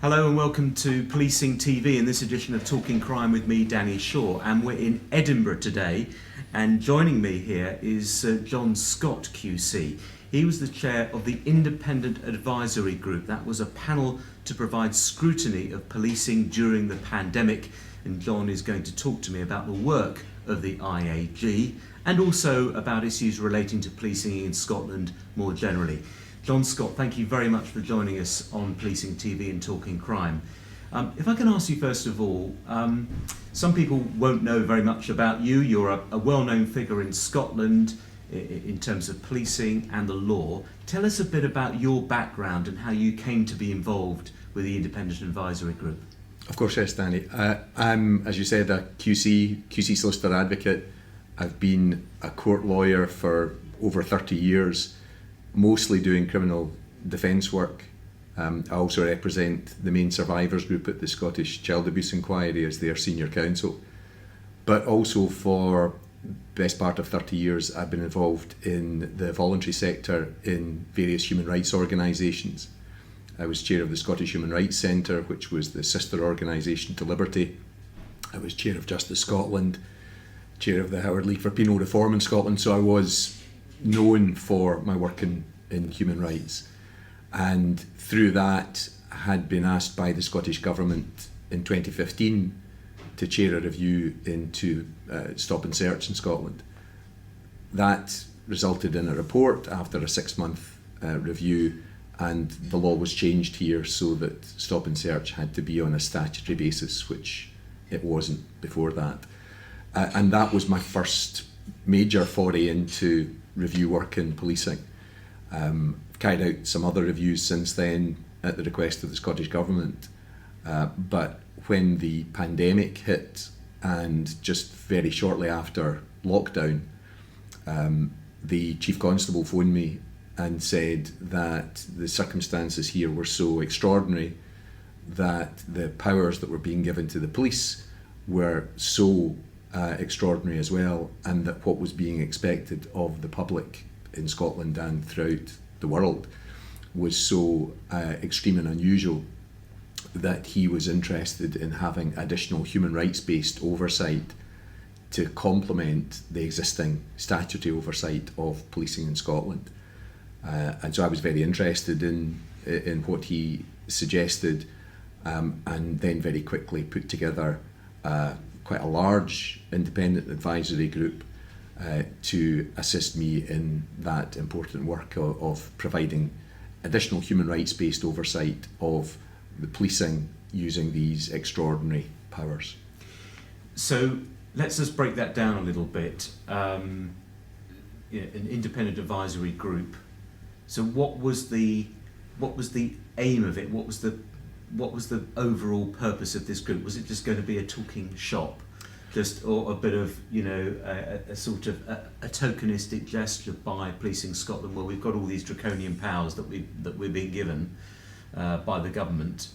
Hello and welcome to Policing TV in this edition of Talking Crime with me, Danny Shaw. And we're in Edinburgh today, and joining me here is John Scott QC. He was the chair of the Independent Advisory Group. That was a panel to provide scrutiny of policing during the pandemic. And John is going to talk to me about the work of the IAG and also about issues relating to policing in Scotland more generally. John Scott, thank you very much for joining us on Policing TV and Talking Crime. If I can ask you first of all, some people won't know very much about you. You're a well-known figure in Scotland in terms of policing and the law. Tell us a bit about your background and how you came to be involved with the Independent Advisory Group. Of course, yes, Danny. I'm, as you said, a QC solicitor-advocate. I've been a court lawyer for over 30 years, mostly doing criminal defence work. I also represent the main survivors group at the Scottish Child Abuse Inquiry as their senior counsel. But also for the best part of 30 years, I've been involved in the voluntary sector in various human rights organisations. I was chair of the Scottish Human Rights Centre, which was the sister organisation to Liberty. I was chair of Justice Scotland, chair of the Howard League for Penal Reform in Scotland, so I was known for my work in human rights, and through that had been asked by the Scottish Government in 2015 to chair a review into stop and search in Scotland. That resulted in a report after a 6-month review, and the law was changed here so that stop and search had to be on a statutory basis, which it wasn't before that. And that was my first major foray into review work in policing. Carried out some other reviews since then at the request of the Scottish Government, but when the pandemic hit and just very shortly after lockdown, the Chief Constable phoned me and said that the circumstances here were so extraordinary that the powers that were being given to the police were so extraordinary as well, and that what was being expected of the public in Scotland and throughout the world was so extreme and unusual that he was interested in having additional human rights based oversight to complement the existing statutory oversight of policing in Scotland. And so I was very interested in what he suggested, and then very quickly put together quite a large independent advisory group to assist me in that important work of providing additional human rights based oversight of the policing using these extraordinary powers. So let's just break that down a little bit. An independent advisory group. So what was the aim of it? What was the overall purpose of this group? Was it just going to be a talking shop, or a bit of a sort of a tokenistic gesture by Policing Scotland? Well, we've got all these draconian powers that we're being given by the government.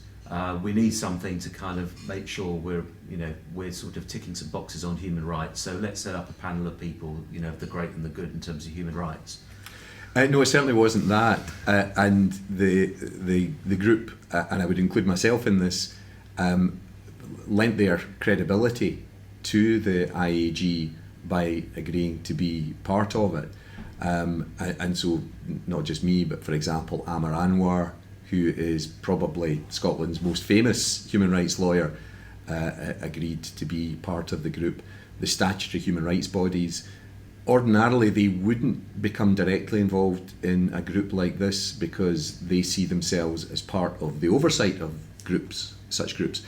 We need something to kind of make sure we're sort of ticking some boxes on human rights. So let's set up a panel of people, the great and the good in terms of human rights. No, it certainly wasn't that, and the group, and I would include myself in this, lent their credibility to the IAG by agreeing to be part of it, and so not just me, but for example Amar Anwar, who is probably Scotland's most famous human rights lawyer, agreed to be part of the group. The statutory human rights bodies, ordinarily they wouldn't become directly involved in a group like this because they see themselves as part of the oversight of such groups.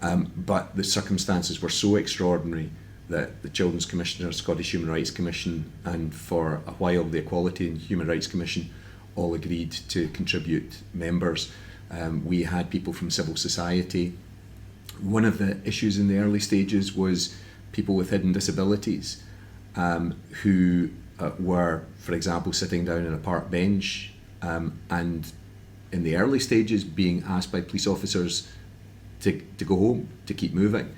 But the circumstances were so extraordinary that the Children's Commissioner, Scottish Human Rights Commission, and for a while the Equality and Human Rights Commission all agreed to contribute members. We had people from civil society. One of the issues in the early stages was people with hidden disabilities, who were, for example, sitting down on a park bench and in the early stages being asked by police officers to go home, to keep moving.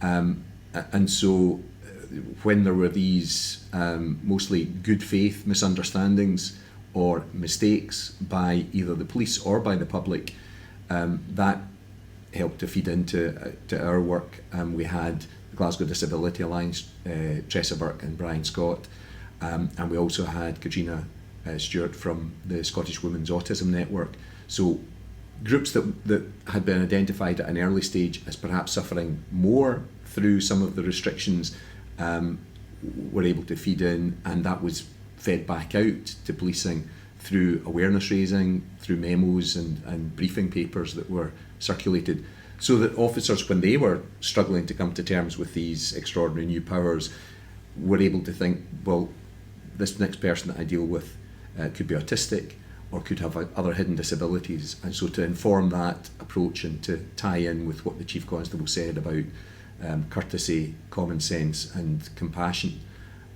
And so when there were these mostly good faith misunderstandings or mistakes by either the police or by the public, that helped to feed into to our work. We had the Glasgow Disability Alliance, Tressa Burke and Brian Scott, and we also had Katrina Stewart from the Scottish Women's Autism Network. So groups that had been identified at an early stage as perhaps suffering more through some of the restrictions were able to feed in, and that was fed back out to policing through awareness raising, through memos and briefing papers that were circulated, so that officers, when they were struggling to come to terms with these extraordinary new powers, were able to think, well, this next person that I deal with could be autistic or could have other hidden disabilities, and so to inform that approach and to tie in with what the Chief Constable said about courtesy, common sense and compassion.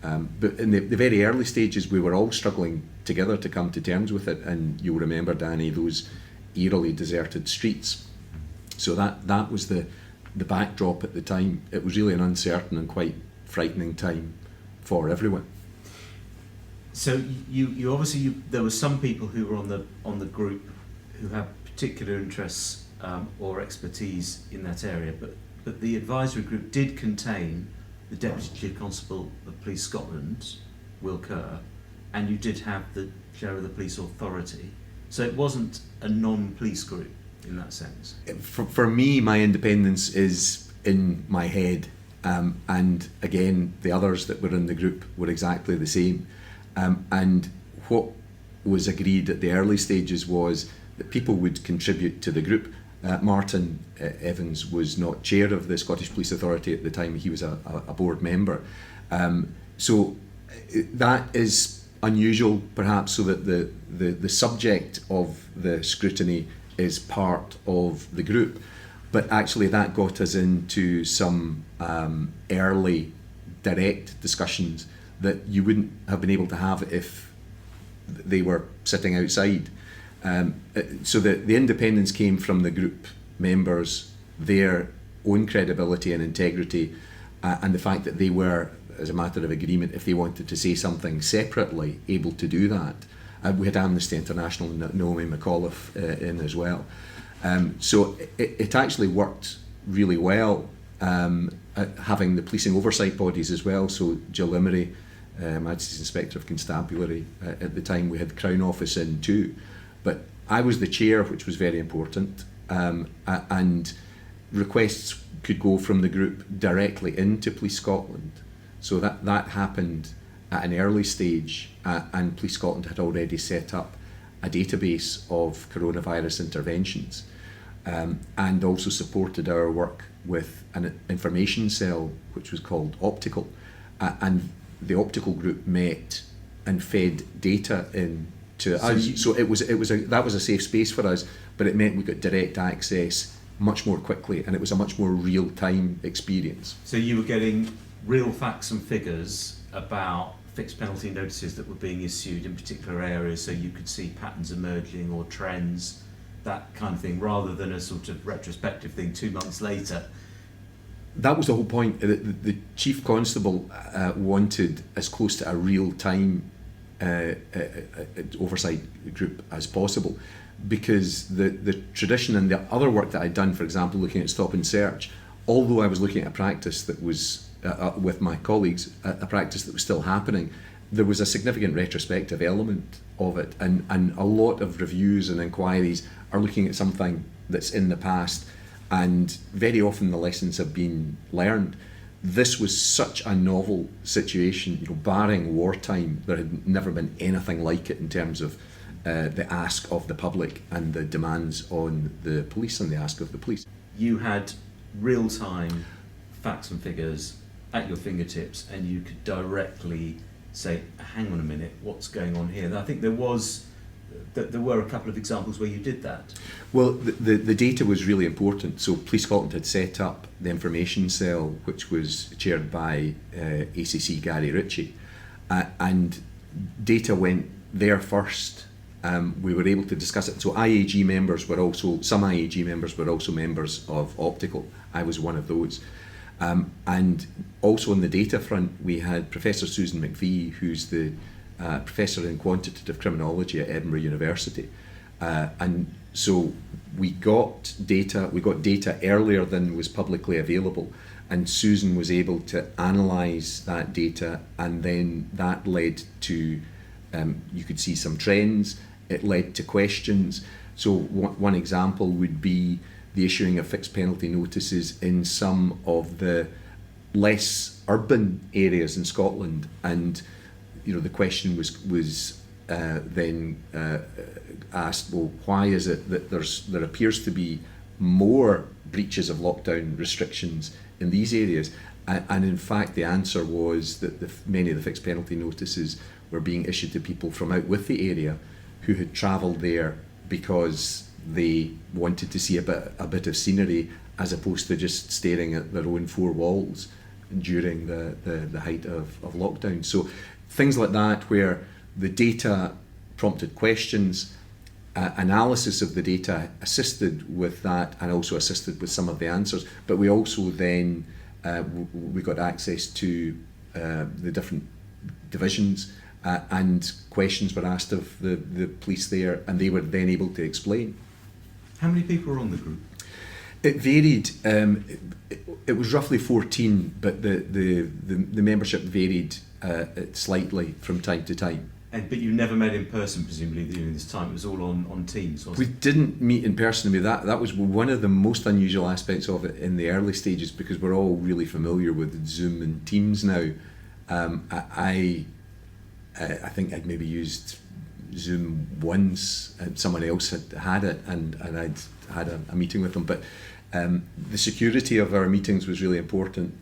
But in the very early stages, we were all struggling together to come to terms with it, and you'll remember, Danny, those eerily deserted streets. So that was the backdrop at the time. It was really an uncertain and quite frightening time for everyone. So you obviously there were some people who were on the group who had particular interests or expertise in that area, but the advisory group did contain the Deputy Chief Constable of Police Scotland, Will Kerr, and you did have the Chair of the Police Authority. So it wasn't a non-police group in that sense. For me, my independence is in my head, and again, the others that were in the group were exactly the same. And what was agreed at the early stages was that people would contribute to the group. Martin Evans was not chair of the Scottish Police Authority at the time, he was a board member. So that is unusual perhaps, so that the subject of the scrutiny is part of the group. But actually that got us into some early direct discussions that you wouldn't have been able to have if they were sitting outside. So the independence came from the group members, their own credibility and integrity, and the fact that they were, as a matter of agreement, if they wanted to say something separately, able to do that. We had Amnesty International and Naomi McAuliffe in as well. So it actually worked really well, having the policing oversight bodies as well. So Jill Emery, Majesty's Inspector of Constabulary, at the time we had the Crown Office in too. But I was the chair, which was very important, and requests could go from the group directly into Police Scotland. So that happened at an early stage, and Police Scotland had already set up a database of coronavirus interventions, and also supported our work with an information cell which was called Optical, and the Optical group met and fed data in to us. So that was a safe space for us, but it meant we got direct access much more quickly, and it was a much more real-time experience. So you were getting real facts and figures about fixed penalty notices that were being issued in particular areas, so you could see patterns emerging or trends, that kind of thing, rather than a sort of retrospective thing 2 months later. That was the whole point. The Chief Constable wanted as close to a real-time oversight group as possible, because the tradition and the other work that I'd done, for example, looking at stop and search, although I was looking at a practice that was with my colleagues, a practice that was still happening, there was a significant retrospective element of it, and a lot of reviews and inquiries are looking at something that's in the past, and very often the lessons have been learned. This was such a novel situation, barring wartime, there had never been anything like it in terms of the ask of the public and the demands on the police and the ask of the police. You had real-time facts and figures at your fingertips, and you could directly say, hang on a minute, what's going on here? And I think there were a couple of examples where you did that. Well, the data was really important. So Police Scotland had set up the information cell, which was chaired by ACC Gary Ritchie, and data went there first. We were able to discuss it. So IAG members were also, some IAG members were also members of Optical. I was one of those. And also on the data front, we had Professor Susan McVie, who's the Professor in Quantitative Criminology at Edinburgh University. And so we got data earlier than was publicly available, and Susan was able to analyse that data, and then that led to, you could see some trends, it led to questions. So one example would be the issuing of fixed penalty notices in some of the less urban areas in Scotland, and the question was then asked, well, why is it that there appears to be more breaches of lockdown restrictions in these areas? And in fact, the answer was that many of the fixed penalty notices were being issued to people from out with the area who had travelled there because they wanted to see a bit of scenery, as opposed to just staring at their own four walls during the height of lockdown. So things like that, where the data prompted questions, analysis of the data assisted with that, and also assisted with some of the answers. But we also then we got access to the different divisions, and questions were asked of the police there, and they were then able to explain. How many people were on the group? It varied. It was roughly 14, but the membership varied slightly from time to time. But you never met in person, presumably, during this time. It was all on Teams, wasn't it? We didn't meet in person. I mean, that was one of the most unusual aspects of it in the early stages, because we're all really familiar with Zoom and Teams now. I think I'd maybe used Zoom once, and someone else had it, and I'd had a meeting with them. But the security of our meetings was really important,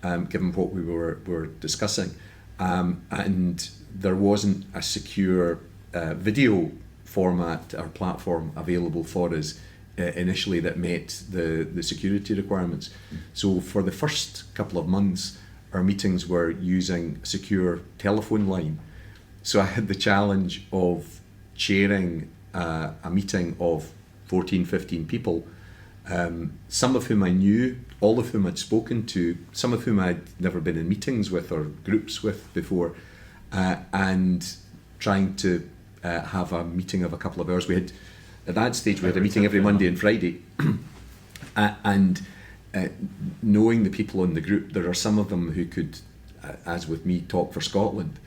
given what we were discussing, and there wasn't a secure video format or platform available for us initially that met the security requirements. So for the first couple of months, our meetings were using a secure telephone line. So I had the challenge of chairing a meeting of 14, 15 people, some of whom I knew, all of whom I'd spoken to, some of whom I'd never been in meetings with or groups with before, and trying to have a meeting of a couple of hours. At that stage, we had a meeting every Monday and Friday, and knowing the people in the group, there are some of them who could, as with me, talk for Scotland.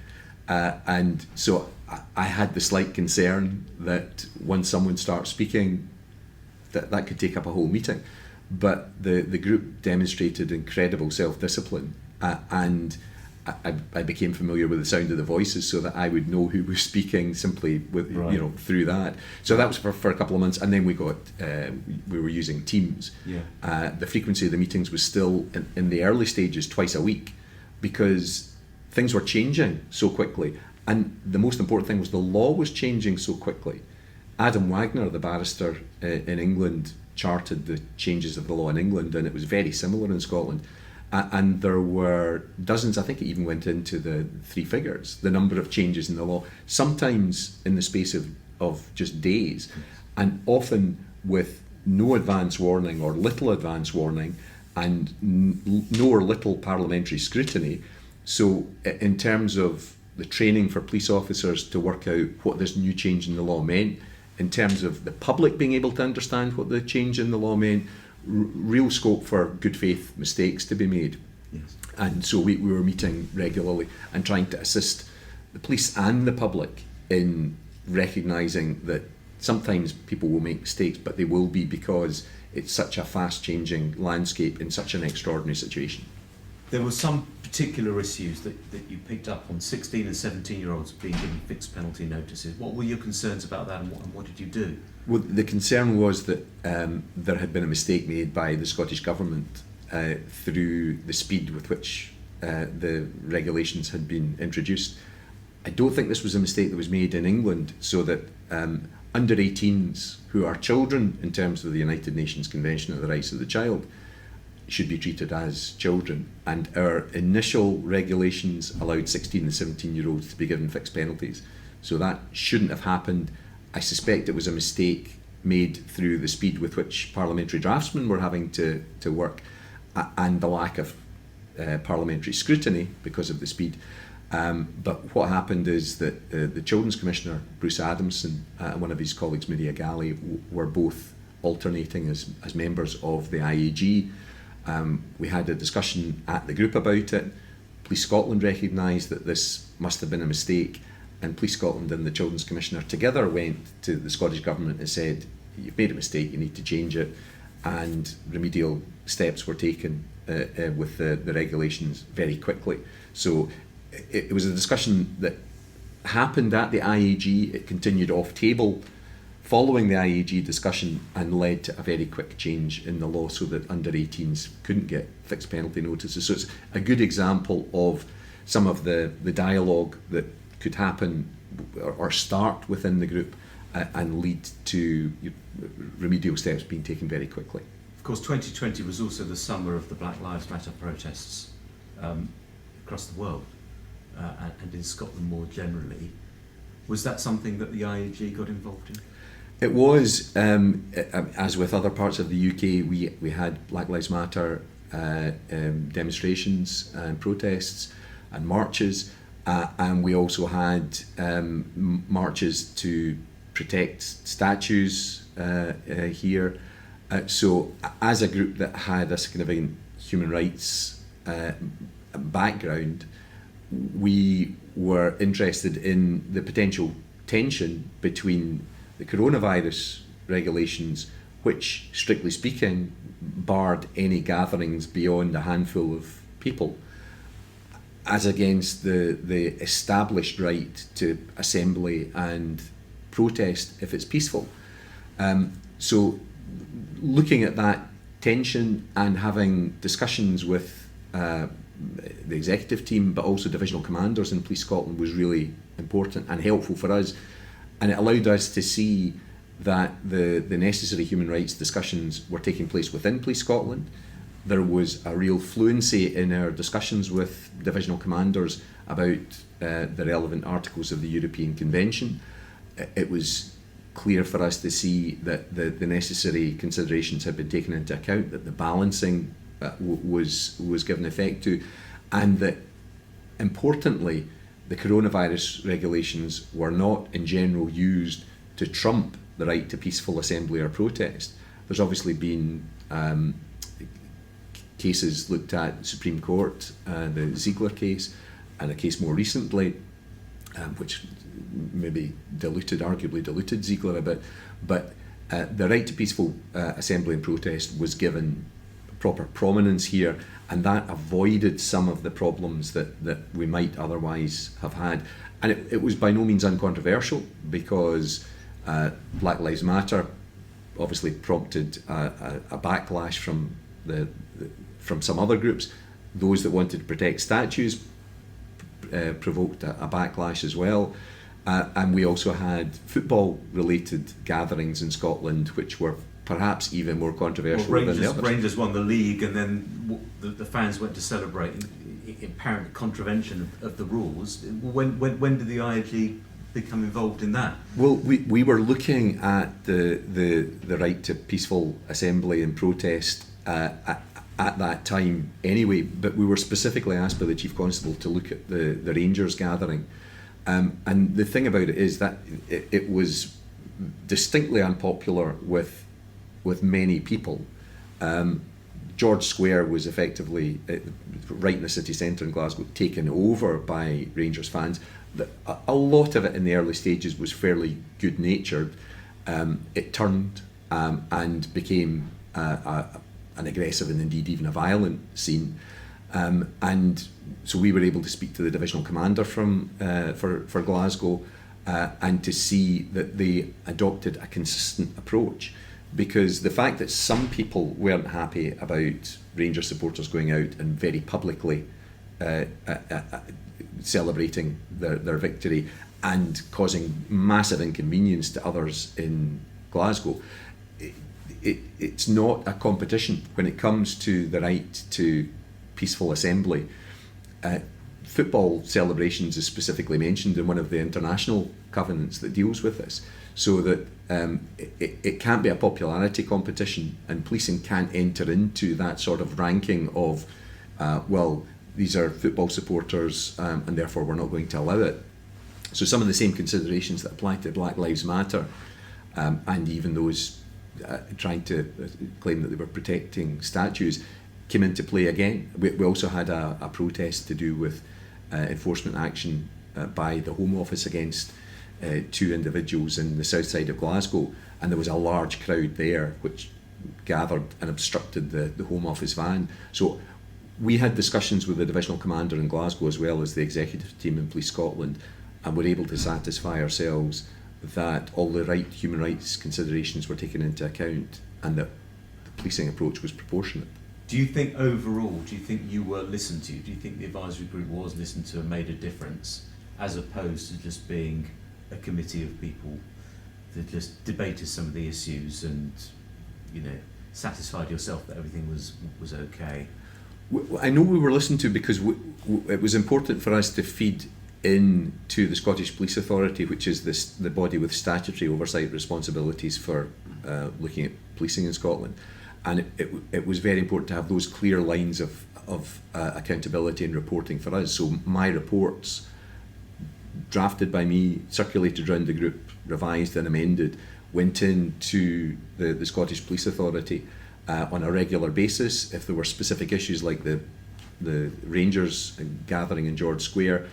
And so I had the slight concern that once someone starts speaking, that could take up a whole meeting. But the group demonstrated incredible self-discipline, and I became familiar with the sound of the voices, so that I would know who was speaking simply with through that. So that was for a couple of months, and then we were using Teams. Yeah. The frequency of the meetings was still in the early stages twice a week, because things were changing so quickly, and the most important thing was the law was changing so quickly. Adam Wagner, the barrister in England, charted the changes of the law in England, and it was very similar in Scotland. And there were dozens, I think it even went into the three figures, the number of changes in the law, sometimes in the space of just days, and often with no advance warning or little advance warning, and no or little parliamentary scrutiny. So in terms of the training for police officers to work out what this new change in the law meant, in terms of the public being able to understand what the change in the law meant, real scope for good faith mistakes to be made. Yes. And so we were meeting regularly and trying to assist the police and the public in recognising that sometimes people will make mistakes, but they will be because it's such a fast changing landscape in such an extraordinary situation. There were some particular issues that you picked up on, 16 and 17-year-olds being given fixed penalty notices. What were your concerns about that, and what did you do? Well, the concern was that there had been a mistake made by the Scottish Government through the speed with which the regulations had been introduced. I don't think this was a mistake that was made in England, so that under 18s, who are children in terms of the United Nations Convention on the Rights of the Child, should be treated as children, and our initial regulations allowed 16 and 17-year-olds to be given fixed penalties. So that shouldn't have happened. I suspect it was a mistake made through the speed with which parliamentary draftsmen were having to work, and the lack of parliamentary scrutiny because of the speed. But what happened is that the Children's Commissioner, Bruce Adamson, and one of his colleagues, Maria Galli, were both alternating as members of the IAG. We had a discussion at the group about it. Police Scotland recognised that this must have been a mistake, and Police Scotland and the Children's Commissioner together went to the Scottish Government and said, you've made a mistake, you need to change it, and remedial steps were taken with the regulations very quickly. So it was a discussion that happened at the IAG, it continued off table following the IAG discussion and led to a very quick change in the law so that under 18s couldn't get fixed penalty notices. So it's a good example of some of the dialogue that could happen or start within the group and lead to remedial steps being taken very quickly. Of course, 2020 was also the summer of the Black Lives Matter protests across the world and in Scotland more generally. Was that something that the IAG got involved in? It was, as with other parts of the UK, we had Black Lives Matter demonstrations and protests and marches, and we also had marches to protect statues here. So as a group that had a significant human rights background, we were interested in the potential tension between the coronavirus regulations, which strictly speaking barred any gatherings beyond a handful of people, as against the established right to assembly and protest if it's peaceful. So looking at that tension and having discussions with the executive team but also divisional commanders in Police Scotland was really important and helpful for us, and it allowed us to see that the necessary human rights discussions were taking place within Police Scotland. There was a real fluency in our discussions with divisional commanders about the relevant articles of the European Convention. It was clear for us to see that the necessary considerations had been taken into account, that the balancing was given effect to, and that importantly the coronavirus regulations were not in general used to trump the right to peaceful assembly or protest. There's obviously been cases looked at the Supreme Court, the Ziegler case, and a case more recently, which maybe arguably diluted Ziegler a bit, but the right to peaceful assembly and protest was given proper prominence here, and that avoided some of the problems that we might otherwise have had. And it was by no means uncontroversial, because Black Lives Matter obviously prompted a backlash from some other groups. Those that wanted to protect statues provoked a backlash as well. And we also had football-related gatherings in Scotland, which were perhaps even more controversial than the others. Rangers won the league, and then the fans went to celebrate in apparent contravention of the rules. When did the IAG become involved in that? Well, we were looking at the right to peaceful assembly and protest at that time anyway, but we were specifically asked by the Chief Constable to look at the Rangers gathering. And the thing about it is that it was distinctly unpopular with many people. George Square was effectively, right in the city centre in Glasgow, taken over by Rangers fans. A lot of it in the early stages was fairly good-natured. It turned and became an aggressive and indeed even a violent scene. And so we were able to speak to the divisional commander for Glasgow and to see that they adopted a consistent approach, because the fact that some people weren't happy about Rangers supporters going out and very publicly celebrating their victory and causing massive inconvenience to others in Glasgow, it's not a competition when it comes to the right to peaceful assembly. Football celebrations is specifically mentioned in one of the international covenants that deals with this, so that it can't be a popularity competition, and policing can't enter into that sort of ranking of well, these are football supporters, and therefore we're not going to allow it. So some of the same considerations that apply to Black Lives Matter, and even those trying to claim that they were protecting statues, came into play again. We also had a protest to do with enforcement action by the Home Office against 2 individuals in the south side of Glasgow, and there was a large crowd there which gathered and obstructed the Home Office van. So we had discussions with the divisional commander in Glasgow as well as the executive team in Police Scotland, and were able to satisfy ourselves that all the human rights considerations were taken into account and that the policing approach was proportionate. Do you think overall, you were listened to? Do you think the advisory group was listened to and made a difference, as opposed to just being a committee of people that just debated some of the issues and, satisfied yourself that everything was okay? I know we were listened to because it was important for us to feed into the Scottish Police Authority, which is the body with statutory oversight responsibilities for looking at policing in Scotland. And it was very important to have those clear lines of accountability and reporting for us. So my reports, drafted by me, circulated around the group, revised and amended, went into the Scottish Police Authority on a regular basis. If there were specific issues like the Rangers gathering in George Square,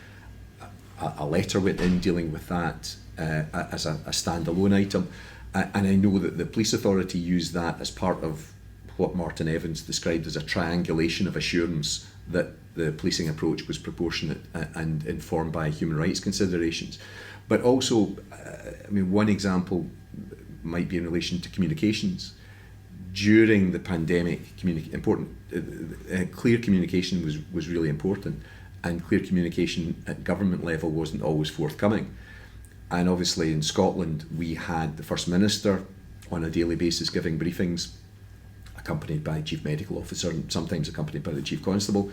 a letter went in dealing with that as a standalone item. And I know that the Police Authority used that as part of what Martin Evans described as a triangulation of assurance that the policing approach was proportionate and informed by human rights considerations. But also, one example might be in relation to communications. During the pandemic, clear communication was really important, and clear communication at government level wasn't always forthcoming. And obviously in Scotland we had the First Minister on a daily basis giving briefings, accompanied by a Chief Medical Officer and sometimes accompanied by the Chief Constable.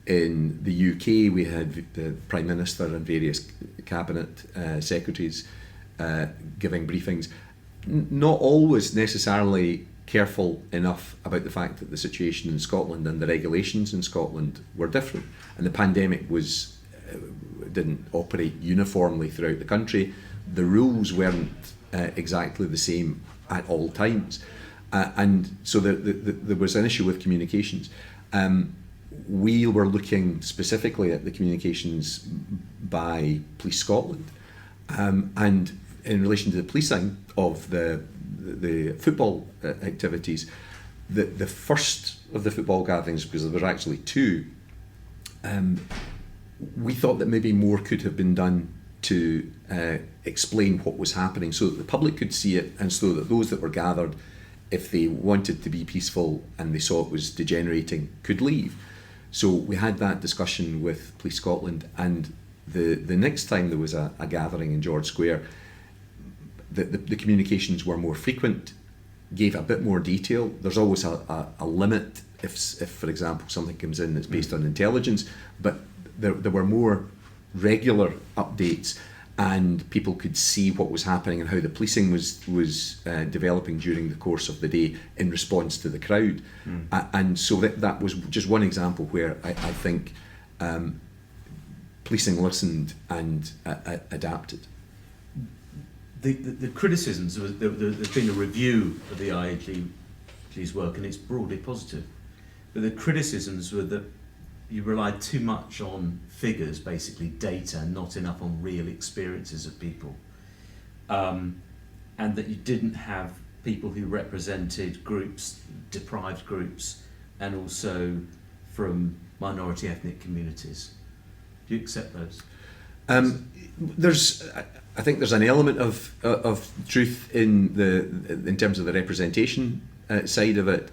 In the UK we had the Prime Minister and various Cabinet Secretaries giving briefings, not always necessarily careful enough about the fact that the situation in Scotland and the regulations in Scotland were different, and the pandemic didn't operate uniformly throughout the country. The rules weren't exactly the same at all times, and so there was an issue with communications. We were looking specifically at the communications by Police Scotland, and in relation to the policing of the football activities, the first of the football gatherings, because there were actually 2, we thought that maybe more could have been done to explain what was happening so that the public could see it, and so that those that were gathered, if they wanted to be peaceful and they saw it was degenerating, could leave. So we had that discussion with Police Scotland, and the next time there was a gathering in George Square, the communications were more frequent, gave a bit more detail. There's always a limit if, for example, something comes in that's based on intelligence, but there were more regular updates, and people could see what was happening and how the policing was developing during the course of the day in response to the crowd. And so that was just one example where I think policing listened and adapted. The criticisms, there's been a review of the IAG's work and it's broadly positive, but the criticisms were that you relied too much on figures, basically data, not enough on real experiences of people, and that you didn't have people who represented groups, deprived groups, and also from minority ethnic communities. Do you accept those? I think there's an element of truth in terms of the representation side of it.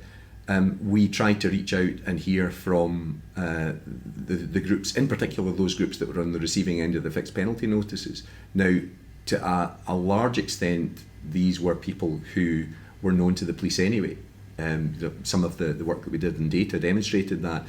We tried to reach out and hear from the groups, in particular those groups that were on the receiving end of the fixed penalty notices. Now, to a large extent, these were people who were known to the police anyway. Some of the work that we did in data demonstrated that.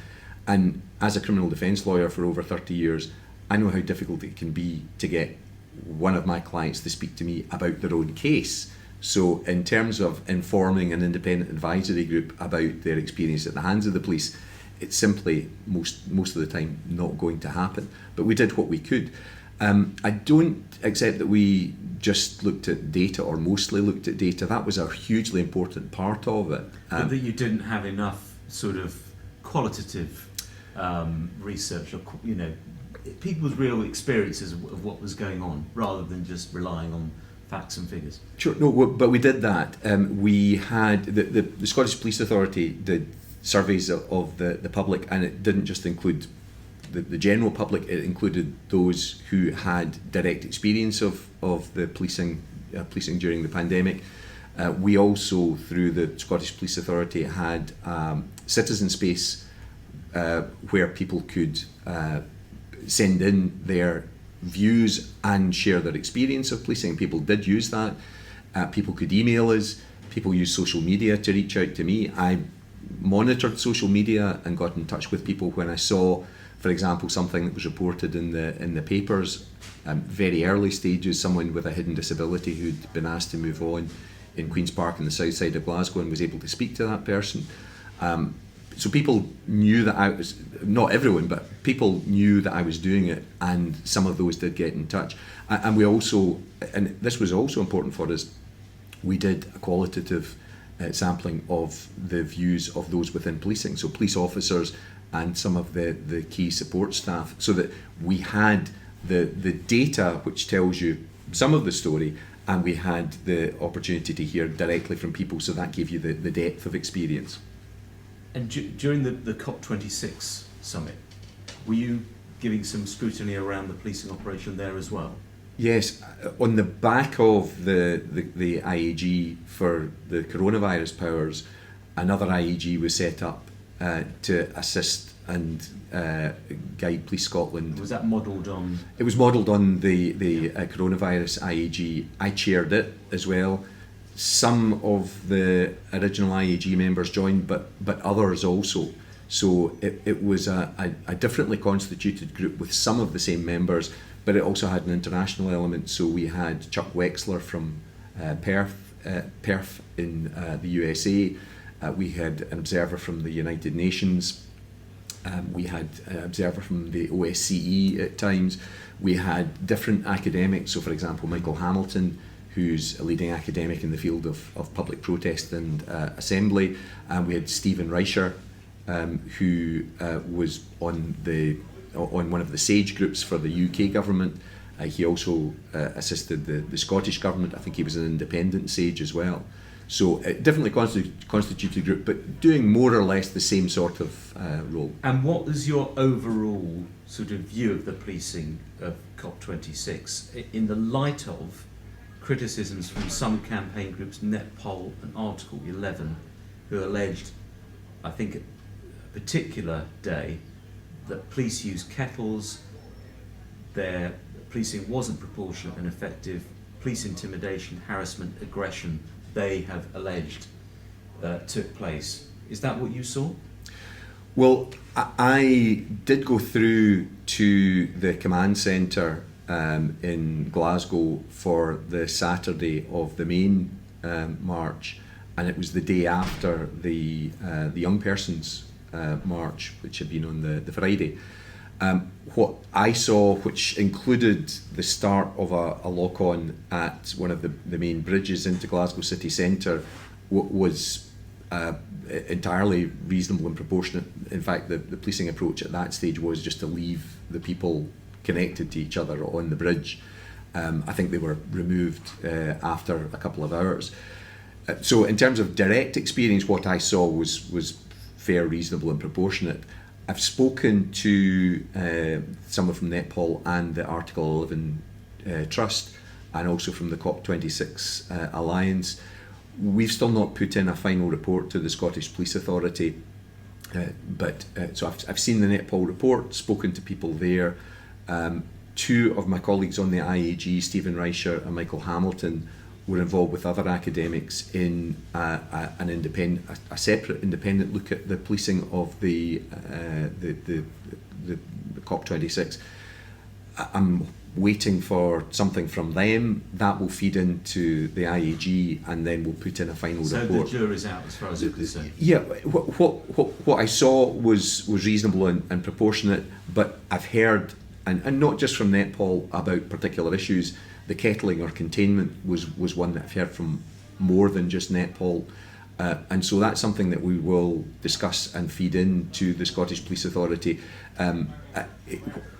And as a criminal defence lawyer for over 30 years, I know how difficult it can be to get one of my clients to speak to me about their own case. So in terms of informing an independent advisory group about their experience at the hands of the police, it's simply most of the time not going to happen. But we did what we could. I don't accept that we just looked at data or mostly looked at data. That was a hugely important part of it. But that you didn't have enough sort of qualitative research, or people's real experiences of what was going on, rather than just relying on facts and figures. Sure, no, but we did that. We had the Scottish Police Authority did surveys of the public, and it didn't just include the general public. It included those who had direct experience of the policing during the pandemic. We also, through the Scottish Police Authority, had citizen space where people could send in their views and share their experience of policing. People did use that. People could email us. People used social media to reach out to me. I monitored social media and got in touch with people when I saw, for example, something that was reported in the papers, very early stages, someone with a hidden disability who'd been asked to move on in Queen's Park in the south side of Glasgow, and was able to speak to that person. So people knew that I was, not everyone, but people knew that I was doing it, and some of those did get in touch. And we also, and this was also important for us, we did a qualitative sampling of the views of those within policing, so police officers and some of the key support staff, so that we had the data which tells you some of the story, and we had the opportunity to hear directly from people, so that gave you the depth of experience. And during the COP26 summit, were you giving some scrutiny around the policing operation there as well? Yes, on the back of the IAG for the coronavirus powers, another IAG was set up to assist and guide Police Scotland. Was that modelled on? It was modelled on the coronavirus IAG. I chaired it as well. Some of the original IAG members joined, but others also. So it was a differently constituted group with some of the same members, but it also had an international element. So we had Chuck Wexler from Perth in the USA. We had an observer from the United Nations. We had an observer from the OSCE at times. We had different academics. So, for example, Michael Hamilton, who's a leading academic in the field of public protest and assembly. We had Stephen Reicher, who was on one of the SAGE groups for the UK government. He also assisted the Scottish government. I think he was an independent SAGE as well. So definitely constituted group, but doing more or less the same sort of role. And what was your overall sort of view of the policing of COP26 in the light of criticisms from some campaign groups, Netpol and Article 11, who alleged, I think at a particular day, that police used kettles, their policing wasn't proportionate and effective, police intimidation, harassment, aggression, they have alleged took place. Is that what you saw? Well, I did go through to the command centre in Glasgow for the Saturday of the main march, and it was the day after the young persons march, which had been on the Friday. What I saw, which included the start of a lock-on at one of the main bridges into Glasgow city centre, was entirely reasonable and proportionate. In fact, the policing approach at that stage was just to leave the people connected to each other on the bridge. I think they were removed after a couple of hours. So in terms of direct experience, what I saw was fair, reasonable and proportionate. I've spoken to someone from Netpol and the Article 11 Trust, and also from the COP26 Alliance. We've still not put in a final report to the Scottish Police Authority, but I've seen the Netpol report, spoken to people there. Two of my colleagues on the IAG, Stephen Reicher and Michael Hamilton, were involved with other academics in a separate independent look at the policing of the COP26. I'm waiting for something from them. That will feed into the IAG, and then we'll put in a final report. So the jury's out as far as you're concerned? Yeah, what I saw was reasonable and proportionate, but I've heard, and not just from Netpol, about particular issues. The kettling or containment was one that I've heard from more than just Netpol. And so that's something that we will discuss and feed into the Scottish Police Authority.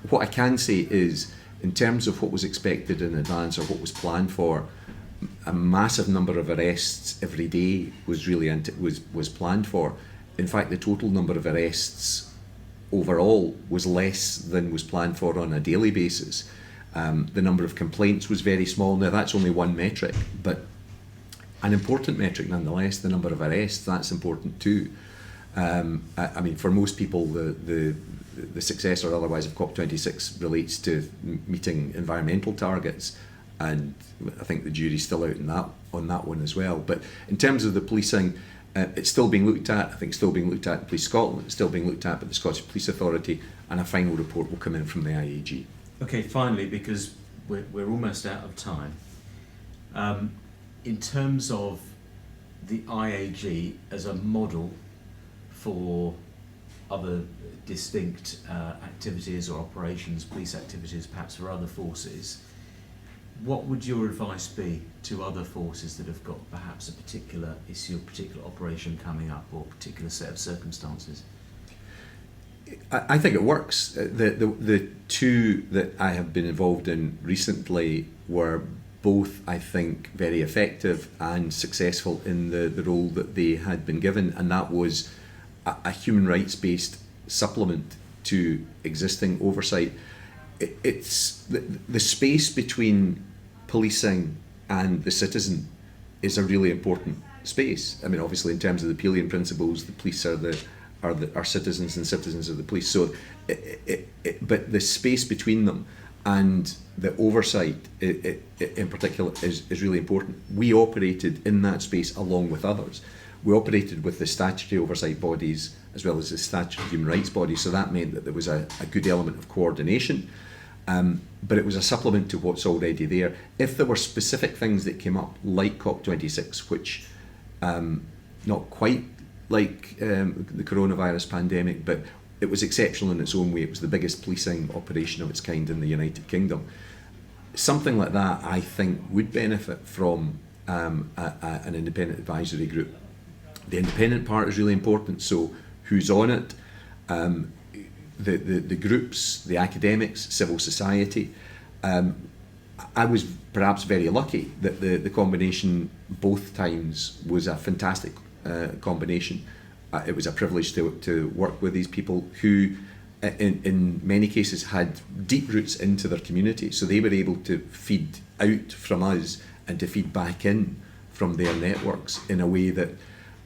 What I can say is, in terms of what was expected in advance or what was planned for, a massive number of arrests every day was planned for. In fact, the total number of arrests overall was less than was planned for on a daily basis. The number of complaints was very small. Now, that's only one metric, but an important metric nonetheless. The number of arrests, that's important too. I mean, for most people, the success or otherwise of COP26 relates to meeting environmental targets, and I think the jury's still out on that one as well. But in terms of the policing, it's still being looked at. I think it's still being looked at in Police Scotland. It's still being looked at by the Scottish Police Authority, and a final report will come in from the IAG. Okay, finally, because we're almost out of time. In terms of the IAG as a model for other distinct activities or operations, police activities, perhaps for other forces, what would your advice be to other forces that have got perhaps a particular issue, a particular operation coming up, or a particular set of circumstances? I think it works. The two that I have been involved in recently were both, I think, very effective and successful in the role that they had been given, and that was a human rights based supplement to existing oversight. It's the space between policing and the citizen is a really important space. I mean, obviously, in terms of the Pelian principles, the police are citizens and citizens of the police. So, but the space between them and the oversight in particular is really important. We operated in that space along with others. We operated with the statutory oversight bodies as well as the statutory human rights bodies, so that meant that there was a good element of coordination, but it was a supplement to what's already there. If there were specific things that came up, like COP26, which not quite like the coronavirus pandemic, but it was exceptional in its own way. It was the biggest policing operation of its kind in the United Kingdom. Something like that, I think, would benefit from an independent advisory group. The independent part is really important, so who's on it? The groups, the academics, civil society. I was perhaps very lucky that the combination both times was a fantastic combination. It was a privilege to work with these people who, in many cases, had deep roots into their community, so they were able to feed out from us and to feed back in from their networks in a way that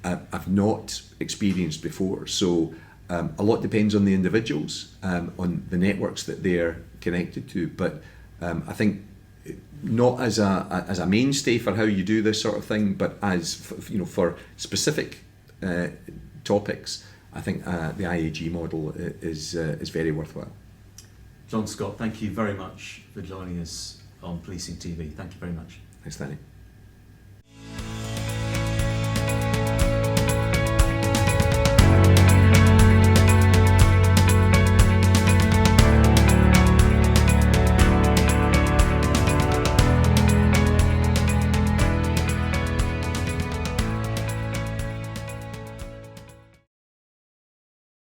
I've not experienced before. So a lot depends on the individuals, on the networks that they're connected to, but I think not as a mainstay for how you do this sort of thing, but as for specific topics, I think the IAG model is very worthwhile. John Scott, thank you very much for joining us on Policing TV. Thank you very much. Thanks, Danny.